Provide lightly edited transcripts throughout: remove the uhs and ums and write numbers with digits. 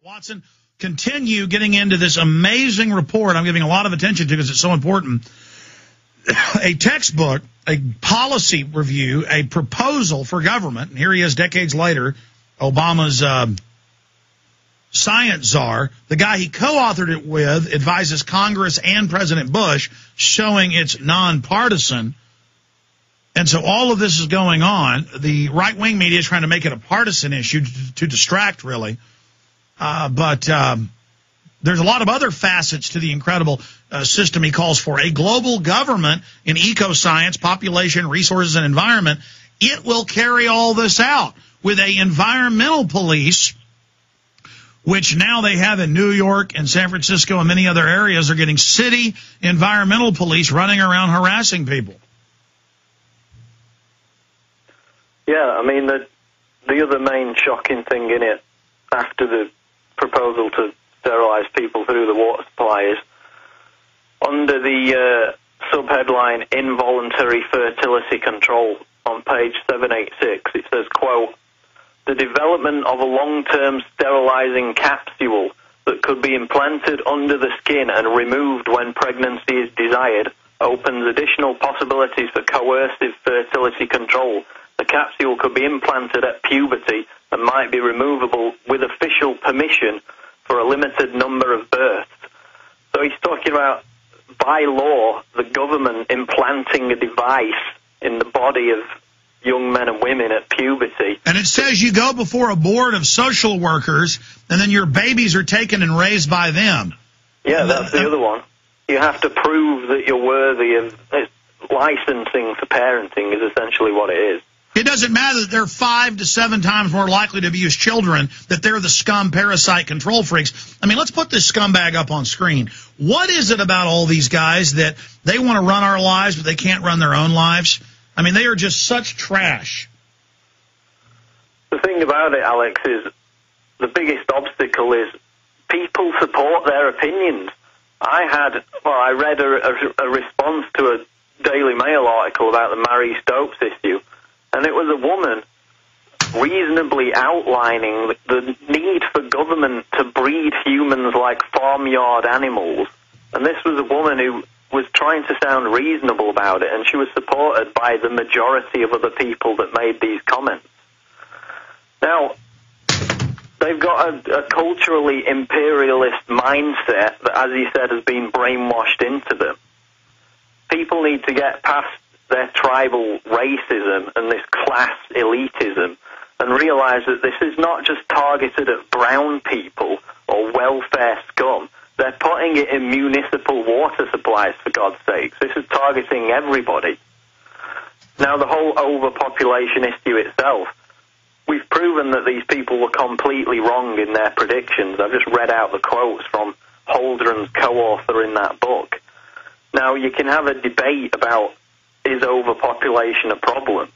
Watson, continue getting into this amazing report I'm giving a lot of attention to because it's so important. A textbook, a policy review, a proposal for government, and here he is decades later, Obama's science czar, the guy he co-authored it with, advises Congress and President Bush, showing it's nonpartisan. And so all of this is going on. The right-wing media is trying to make it a partisan issue to distract, really. But there's a lot of other facets to the incredible system he calls for. A global government in eco-science, population, resources, and environment. It will carry all this out with a environmental police, which now they have in New York and San Francisco and many other areas. They're getting city environmental police running around harassing people. Yeah, I mean, the other main shocking thing in it, after the proposal to sterilise people through the water supply, is under the subheadline involuntary fertility control on page 786, it says, quote, the development of a long-term sterilising capsule that could be implanted under the skin and removed when pregnancy is desired opens additional possibilities for coercive fertility control. The capsule could be implanted at puberty and might be removable with official permission for a limited number of births. So he's talking about, by law, the government implanting a device in the body of young men and women at puberty. And it says you go before a board of social workers, and then your babies are taken and raised by them. Yeah, that's the other one. You have to prove that you're worthy of licensing for parenting is essentially what it is. It doesn't matter that they're 5 to 7 times more likely to abuse children, that they're the scum parasite control freaks. I mean, let's put this scumbag up on screen. What is it about all these guys that they want to run our lives, but they can't run their own lives? I mean, they are just such trash. The thing about it, Alex, is the biggest obstacle is people support their opinions. I read a response to a Daily Mail article about the Marie Stopes issue, and it was a woman reasonably outlining the need for government to breed humans like farmyard animals. And this was a woman who was trying to sound reasonable about it, and she was supported by the majority of other people that made these comments. Now, they've got a culturally imperialist mindset that, as he said, has been brainwashed into them. People need to get past their tribal racism and this class elitism and realize that this is not just targeted at brown people or welfare scum. They're putting it in municipal water supplies, for God's sakes. This is targeting everybody. Now, the whole overpopulation issue itself, we've proven that these people were completely wrong in their predictions. I've just read out the quotes from Holdren's co-author in that book. Now, you can have a debate about, is overpopulation a problem?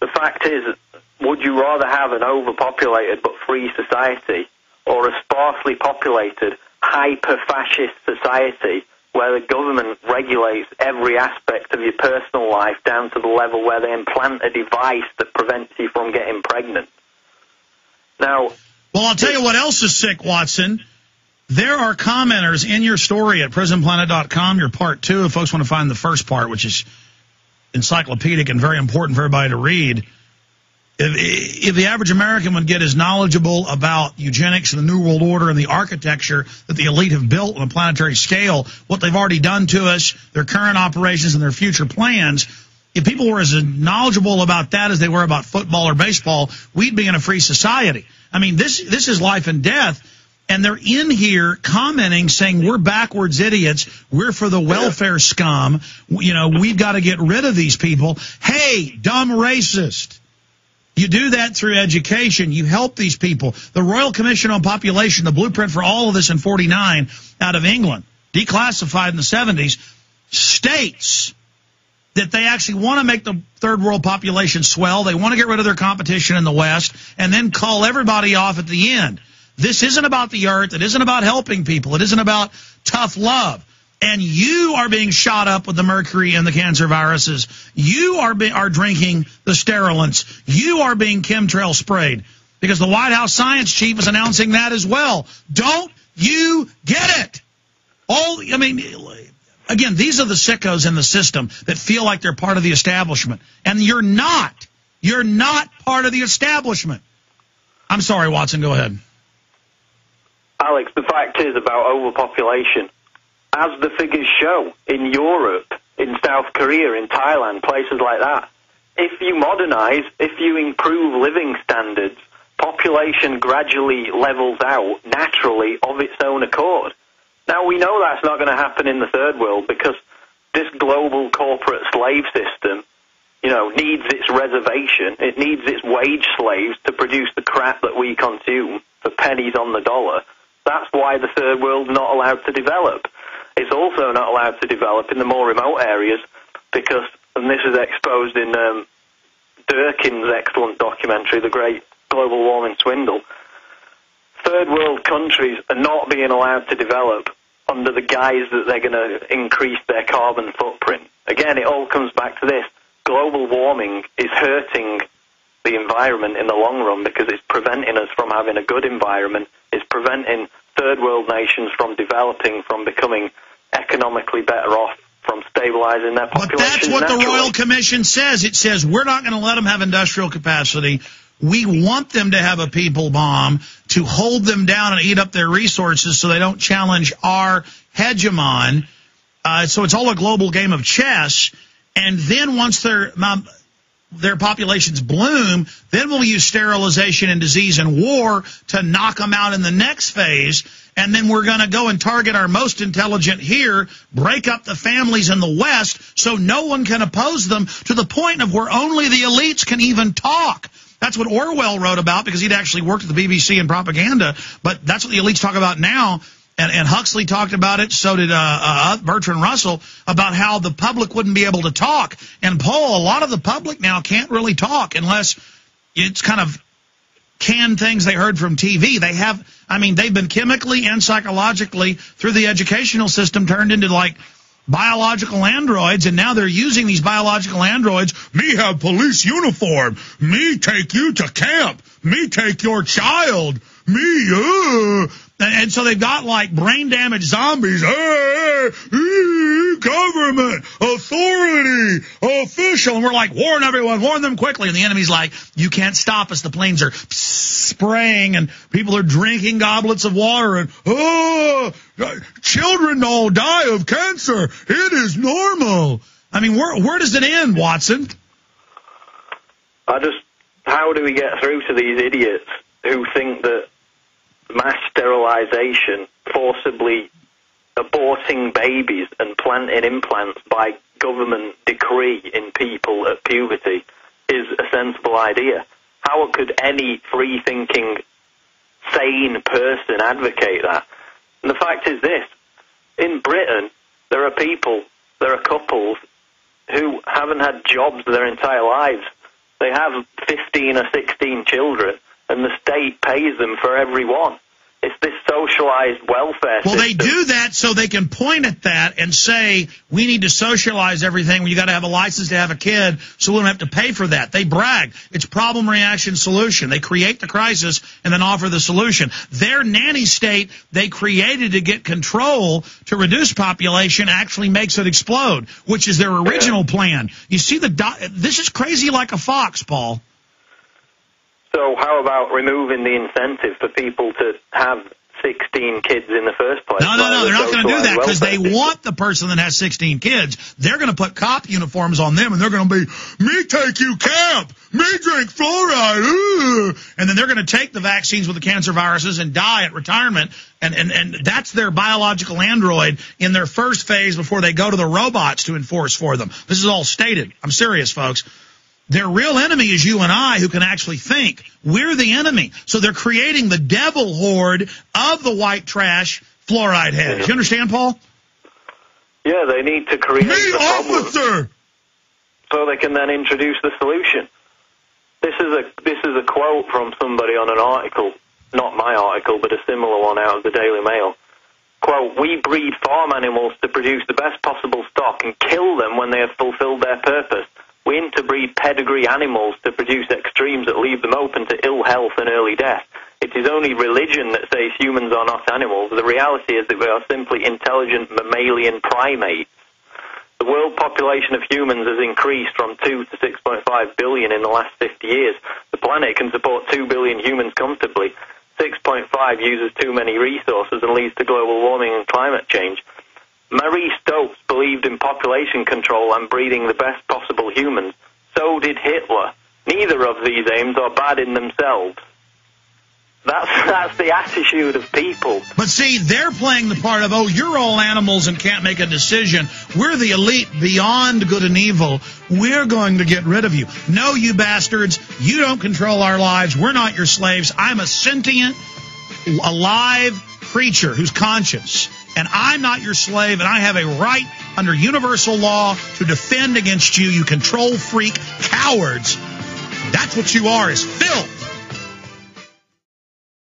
The fact is, would you rather have an overpopulated but free society or a sparsely populated, hyper-fascist society where the government regulates every aspect of your personal life down to the level where they implant a device that prevents you from getting pregnant? Now, well, I'll tell you what else is sick, Watson. There are commenters in your story at prisonplanet.com, your part 2, if folks want to find the first part, which is encyclopedic and very important for everybody to read. If the average American would get as knowledgeable about eugenics and the New World Order and the architecture that the elite have built on a planetary scale, what they've already done to us, their current operations and their future plans, if people were as knowledgeable about that as they were about football or baseball, we'd be in a free society. I mean, this is life and death. And they're in here commenting, saying we're backwards idiots. We're for the welfare scum. You know, we've got to get rid of these people. Hey, dumb racist. You do that through education. You help these people. The Royal Commission on Population, the blueprint for all of this in 49 out of England, declassified in the 70s, states that they actually want to make the third world population swell. They want to get rid of their competition in the West and then call everybody off at the end. This isn't about the earth. It isn't about helping people. It isn't about tough love. And you are being shot up with the mercury and the cancer viruses. You are drinking the sterilants. You are being chemtrail sprayed. because the White House science chief is announcing that as well. Don't you get it? Again, these are the sickos in the system that feel like they're part of the establishment. And you're not. You're not part of the establishment. I'm sorry, Watson, go ahead. Alex, the fact is about overpopulation, as the figures show, in Europe, in South Korea, in Thailand, places like that, if you modernize, if you improve living standards, population gradually levels out naturally of its own accord. Now, we know that's not going to happen in the third world because this global corporate slave system, needs its reservation. It needs its wage slaves to produce the crap that we consume for pennies on the dollar. That's why the third world's not allowed to develop. It's also not allowed to develop in the more remote areas because, and this is exposed in Durkin's excellent documentary, The Great Global Warming Swindle, third world countries are not being allowed to develop under the guise that they're going to increase their carbon footprint. Again, it all comes back to this. Global warming is hurting the environment in the long run because it's preventing us from having a good environment. It's preventing third world nations from developing, from becoming economically better off, from stabilizing their populations. But that's what naturally. The Royal Commission says. It says we're not going to let them have industrial capacity. We want them to have a people bomb to hold them down and eat up their resources so they don't challenge our hegemon. So it's all a global game of chess. And then once their populations bloom, then we'll use sterilization and disease and war to knock them out in the next phase. And then we're going to go and target our most intelligent here, break up the families in the West so no one can oppose them to the point of where only the elites can even talk. That's what Orwell wrote about because he'd actually worked at the BBC in propaganda. But that's what the elites talk about now. And Huxley talked about it, so did Bertrand Russell, about how the public wouldn't be able to talk. And Paul, a lot of the public now can't really talk unless it's kind of canned things they heard from TV. They've been chemically and psychologically through the educational system turned into like biological androids, and now they're using these biological androids. Me have police uniform. Me take you to camp. Me take your child. Me, And so they've got like brain damaged zombies. Hey, government, authority, official. And we're like, warn everyone, warn them quickly. And the enemy's like, you can't stop us. The planes are spraying and people are drinking goblets of water. And, children all die of cancer. It is normal. I mean, where does it end, Watson? How do we get through to these idiots who think that mass sterilization, forcibly aborting babies and planting implants by government decree in people at puberty is a sensible idea? How could any free-thinking, sane person advocate that? And the fact is this. In Britain, there are couples who haven't had jobs their entire lives. They have 15 or 16 children, and the state pays them for every one. It's this socialized welfare system. Well, they do that so they can point at that and say, we need to socialize everything. You got to have a license to have a kid, so we don't have to pay for that. They brag. It's problem, reaction, solution. They create the crisis and then offer the solution. Their nanny state they created to get control to reduce population actually makes it explode, which is their original plan. You see, this is crazy like a fox, Paul. So how about removing the incentive for people to have 16 kids in the first place? No, they're not going to do that because they want the person that has 16 kids. They're going to put cop uniforms on them, and they're going to be, me take you camp, me drink fluoride, and then they're going to take the vaccines with the cancer viruses and die at retirement, and that's their biological android in their first phase before they go to the robots to enforce for them. This is all stated. I'm serious, folks. Their real enemy is you and I who can actually think. We're the enemy. So they're creating the devil horde of the white trash fluoride heads. You understand, Paul? Yeah, they need to create the problem officer! So they can then introduce the solution. This is a quote from somebody on an article, not my article, but a similar one out of the Daily Mail. Quote, we breed farm animals to produce the best possible stock and kill them when they have fulfilled their purpose. We interbreed pedigree animals to produce extremes that leave them open to ill health and early death. It is only religion that says humans are not animals. The reality is that we are simply intelligent mammalian primates. The world population of humans has increased from 2 to 6.5 billion in the last 50 years. The planet can support 2 billion humans comfortably. 6.5 uses too many resources and leads to global warming and climate change. Marie Stopes believed in population control and breeding the best possible humans. So did Hitler. Neither of these aims are bad in themselves. That's the attitude of people. But see, they're playing the part of, oh, you're all animals and can't make a decision. We're the elite beyond good and evil. We're going to get rid of you. No, you bastards. You don't control our lives. We're not your slaves. I'm a sentient, alive creature who's conscious. And I'm not your slave, and I have a right under universal law to defend against you, you control freak cowards. That's what you are, is filth.